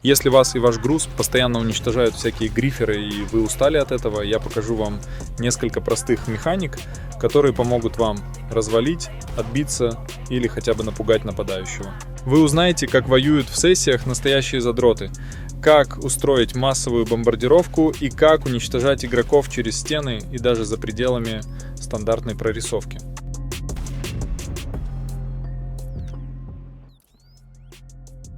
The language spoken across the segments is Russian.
Если вас и ваш груз постоянно уничтожают всякие гриферы и вы устали от этого, я покажу вам несколько простых механик, которые помогут вам развалить, отбиться или хотя бы напугать нападающего. Вы узнаете, как воюют в сессиях настоящие задроты, как устроить массовую бомбардировку и как уничтожать игроков через стены и даже за пределами стандартной прорисовки.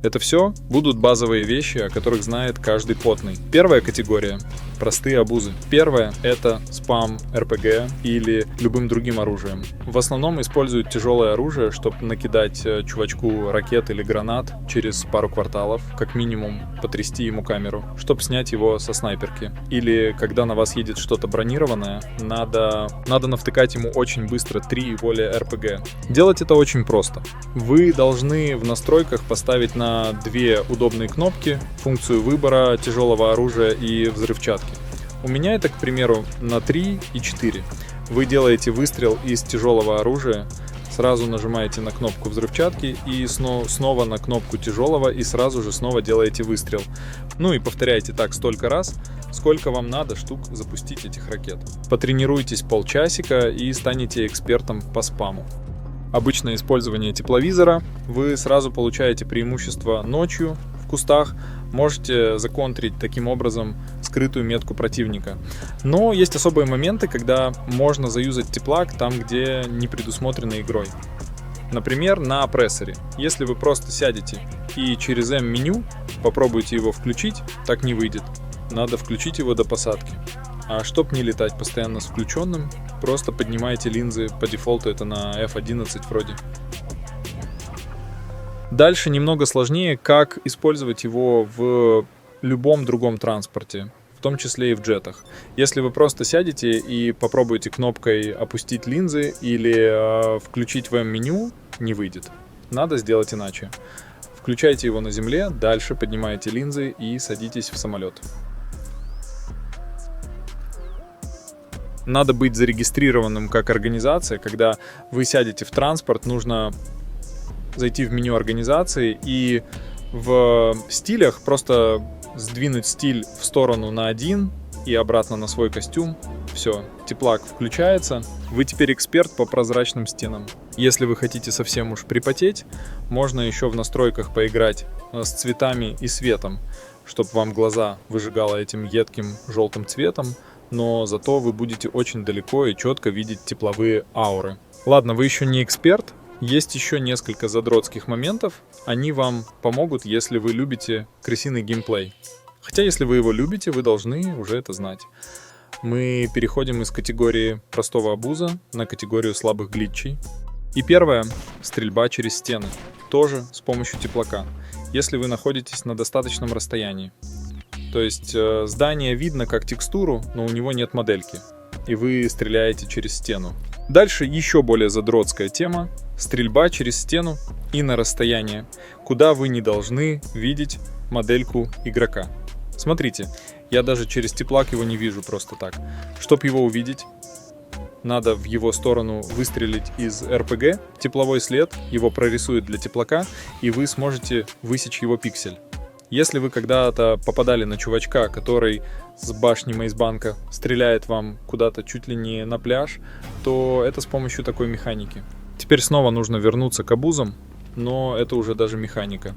Это все будут базовые вещи, о которых знает каждый потный. Первая категория – простые абузы. Первая – это спам РПГ или любым другим оружием. В основном используют тяжелое оружие, чтобы накидать чувачку ракет или гранат через пару кварталов, как минимум потрясти ему камеру, чтобы снять его со снайперки. Или когда на вас едет что-то бронированное, надо навтыкать ему очень быстро 3 и более РПГ. Делать это очень просто. Вы должны в настройках поставить на 2 удобные кнопки функцию выбора тяжелого оружия и взрывчатки. У меня это, к примеру, на 3 и 4. Вы делаете выстрел из тяжелого оружия, сразу нажимаете на кнопку взрывчатки и снова на кнопку тяжелого и сразу же снова делаете выстрел. Ну и повторяйте так столько раз, сколько вам надо штук запустить этих ракет. Потренируйтесь полчасика и станете экспертом по спаму. Обычное использование тепловизора, вы сразу получаете преимущество ночью в кустах, можете законтрить таким образом скрытую метку противника. Но есть особые моменты, когда можно заюзать теплак там, где не предусмотрено игрой. Например, на опрессоре. Если вы просто сядете и через М-меню попробуете его включить, так не выйдет. Надо включить его до посадки. А чтоб не летать постоянно с включенным, просто поднимайте линзы, по дефолту это на F11 вроде. Дальше немного сложнее, как использовать его в любом другом транспорте, в том числе и в джетах. Если вы просто сядете и попробуете кнопкой опустить линзы или включить в М-меню, не выйдет. Надо сделать иначе. Включайте его на земле, дальше поднимаете линзы и садитесь в самолет. Надо быть зарегистрированным как организация. Когда вы сядете в транспорт, нужно зайти в меню организации и в стилях просто сдвинуть стиль в сторону на 1 и обратно на свой костюм. Все, теплак включается. Вы теперь эксперт по прозрачным стенам. Если вы хотите совсем уж припотеть, можно еще в настройках поиграть с цветами и светом, чтобы вам глаза выжигало этим едким желтым цветом. Но зато вы будете очень далеко и четко видеть тепловые ауры. Ладно, вы еще не эксперт, есть еще несколько задротских моментов, они вам помогут, если вы любите крысиный геймплей. Хотя, если вы его любите, вы должны уже это знать. Мы переходим из категории простого абуза на категорию слабых глитчей. И первое – стрельба через стены, тоже с помощью теплака, если вы находитесь на достаточном расстоянии. То есть здание видно как текстуру, но у него нет модельки, и вы стреляете через стену. Дальше еще более задротская тема – стрельба через стену и на расстояние, куда вы не должны видеть модельку игрока. Смотрите, я даже через теплак его не вижу просто так. Чтобы его увидеть, надо в его сторону выстрелить из РПГ, тепловой след его прорисует для теплака, и вы сможете высечь его пиксель. Если вы когда-то попадали на чувачка, который с башни Мейзбанка стреляет вам куда-то чуть ли не на пляж, то это с помощью такой механики. Теперь снова нужно вернуться к абузам, но это уже даже механика.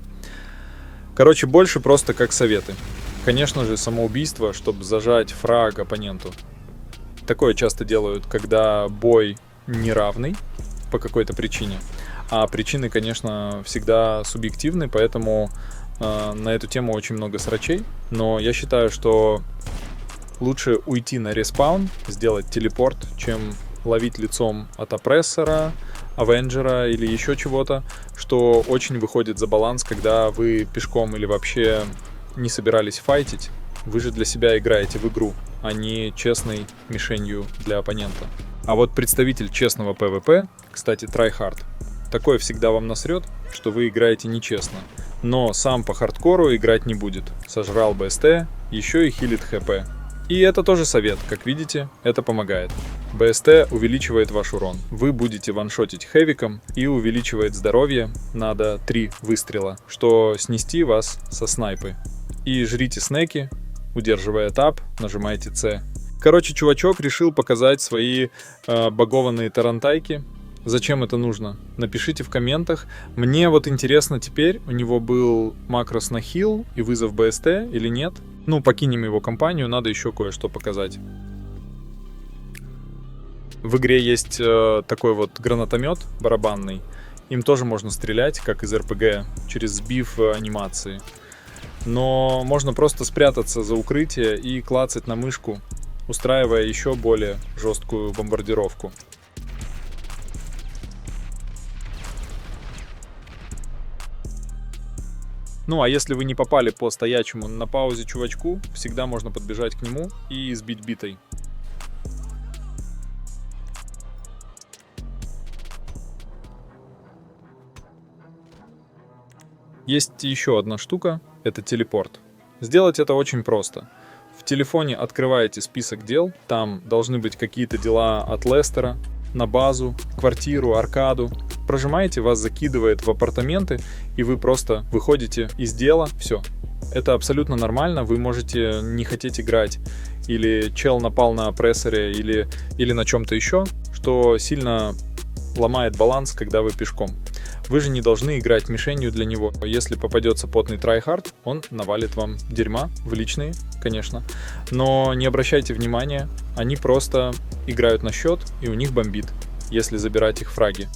Короче, больше просто как советы. Конечно же, самоубийство, чтобы зажать фраг оппоненту. Такое часто делают, когда бой неравный по какой-то причине. А причины, конечно, всегда субъективны, поэтому на эту тему очень много срачей, но я считаю, что лучше уйти на респаун, сделать телепорт, чем ловить лицом от опрессора, авенджера или еще чего-то, что очень выходит за баланс, когда вы пешком или вообще не собирались файтить. Вы же для себя играете в игру, а не честной мишенью для оппонента. А вот представитель честного PvP, кстати, tryhard, такое всегда вам насрет, что вы играете нечестно. Но сам по хардкору играть не будет. Сожрал БСТ, еще и хилит ХП. И это тоже совет, как видите, это помогает. БСТ увеличивает ваш урон. Вы будете ваншотить хэвиком и увеличивает здоровье, надо 3 выстрела, что снести вас со снайпы. и жрите снеки, удерживая Tab, нажимайте C. Короче, чувачок решил показать свои багованные тарантайки. Зачем это нужно? Напишите в комментах. Мне вот интересно теперь, у него был макрос на хил и вызов BST или нет. Ну, покинем его компанию, надо еще кое-что показать. В игре есть такой вот гранатомет барабанный. Им тоже можно стрелять, как из РПГ, через сбив анимации. Но можно просто спрятаться за укрытие и клацать на мышку, устраивая еще более жесткую бомбардировку. Ну а если вы не попали по стоячему на паузе чувачку, всегда можно подбежать к нему и избить битой. Есть еще одна штука, это телепорт. Сделать это очень просто. В телефоне открываете список дел, там должны быть какие-то дела от Лестера, на базу, квартиру, аркаду. Прожимаете, вас закидывает в апартаменты, и вы просто выходите из дела, все. Это абсолютно нормально, вы можете не хотеть играть, или чел напал на опрессоре, или на чем-то еще, что сильно ломает баланс, когда вы пешком. Вы же не должны играть мишенью для него. Если попадется потный трайхард, он навалит вам дерьма в личные, конечно. Но не обращайте внимания, они просто играют на счет, и у них бомбит, если забирать их фраги.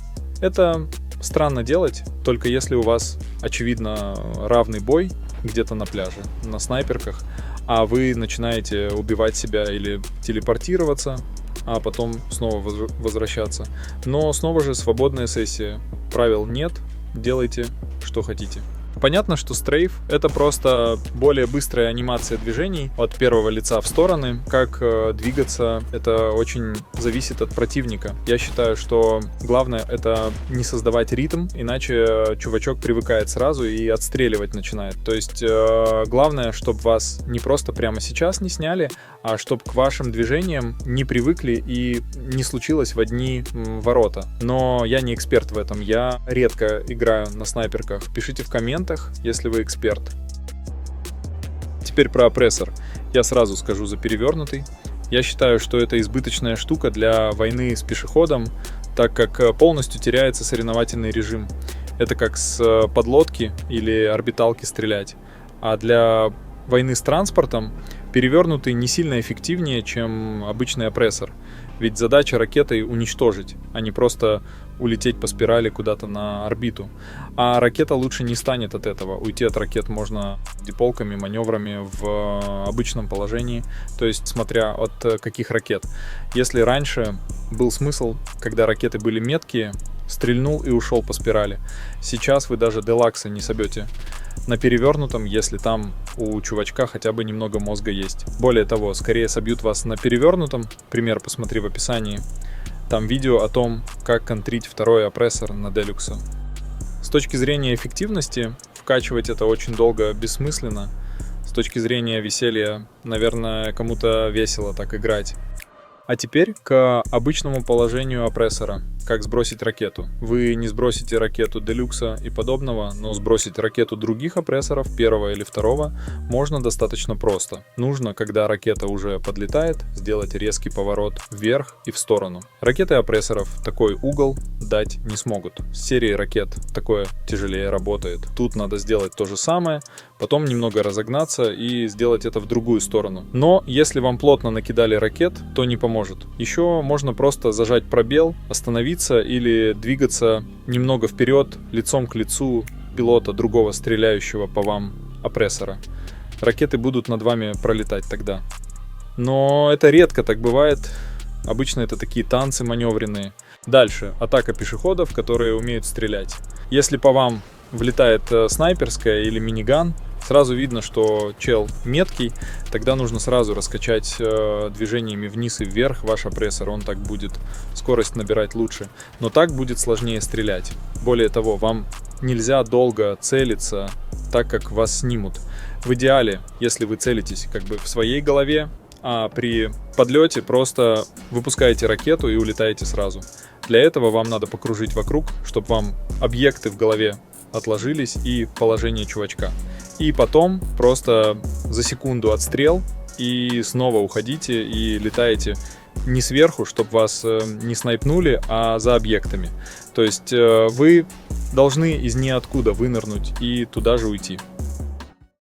Это странно делать, только если у вас, очевидно, равный бой где-то на пляже, на снайперках, а вы начинаете убивать себя или телепортироваться, а потом снова возвращаться. Но снова же свободная сессия. Правил нет, делайте, что хотите. Понятно, что стрейф — это просто более быстрая анимация движений от первого лица в стороны. Как двигаться, это очень зависит от противника. Я считаю, что главное — это не создавать ритм, иначе чувачок привыкает сразу и отстреливать начинает. То есть главное, чтобы вас не просто прямо сейчас не сняли, а чтобы к вашим движениям не привыкли и не случилось в одни ворота. Но я не эксперт в этом, я редко играю на снайперках. Пишите в комментах, если вы эксперт. Теперь про опрессор. Я сразу скажу за перевернутый. Я считаю, что это избыточная штука для войны с пешеходом, так как полностью теряется соревновательный режим. Это как с подлодки или орбиталки стрелять. А для войны с транспортом перевернутый не сильно эффективнее, чем обычный опрессор. Ведь задача ракетой уничтожить, а не просто улететь по спирали куда-то на орбиту. А ракета лучше не станет от этого. Уйти от ракет можно диполками, маневрами в обычном положении, то есть смотря от каких ракет. Если раньше был смысл, когда ракеты были меткие, стрельнул и ушел по спирали. Сейчас вы даже делакса не собьете на перевернутом, если там у чувачка хотя бы немного мозга есть. Более того, скорее собьют вас на перевернутом. Пример посмотри в описании. Там видео о том, как контрить второй опрессор на делюкса. С точки зрения эффективности, вкачивать это очень долго бессмысленно. С точки зрения веселья, наверное, кому-то весело так играть. А теперь к обычному положению опрессора. Как сбросить ракету. Вы не сбросите ракету Делюкса и подобного, но сбросить ракету других опрессоров, первого или второго, можно достаточно просто. Нужно, когда ракета уже подлетает, сделать резкий поворот вверх и в сторону. Ракеты опрессоров такой угол дать не смогут. С серией ракет такое тяжелее работает. Тут надо сделать то же самое, потом немного разогнаться и сделать это в другую сторону. Но если вам плотно накидали ракет, то не поможет. Еще можно просто зажать пробел, остановиться или двигаться немного вперед, лицом к лицу пилота, другого стреляющего по вам опрессора. Ракеты будут над вами пролетать тогда. Но это редко так бывает. Обычно это такие танцы маневренные. Дальше. Атака пешеходов, которые умеют стрелять. Если по вам влетает снайперская или миниган, сразу видно, что чел меткий, тогда нужно сразу раскачать движениями вниз и вверх ваш опрессор, он так будет скорость набирать лучше. Но так будет сложнее стрелять. Более того, вам нельзя долго целиться, так как вас снимут. В идеале, если вы целитесь как бы в своей голове, а при подлете просто выпускаете ракету и улетаете сразу. Для этого вам надо покружить вокруг, чтобы вам объекты в голове отложились и положение чувачка. и потом просто за секунду отстрел, и снова уходите и летаете не сверху, чтобы вас не снайпнули, а за объектами. То есть вы должны из ниоткуда вынырнуть и туда же уйти.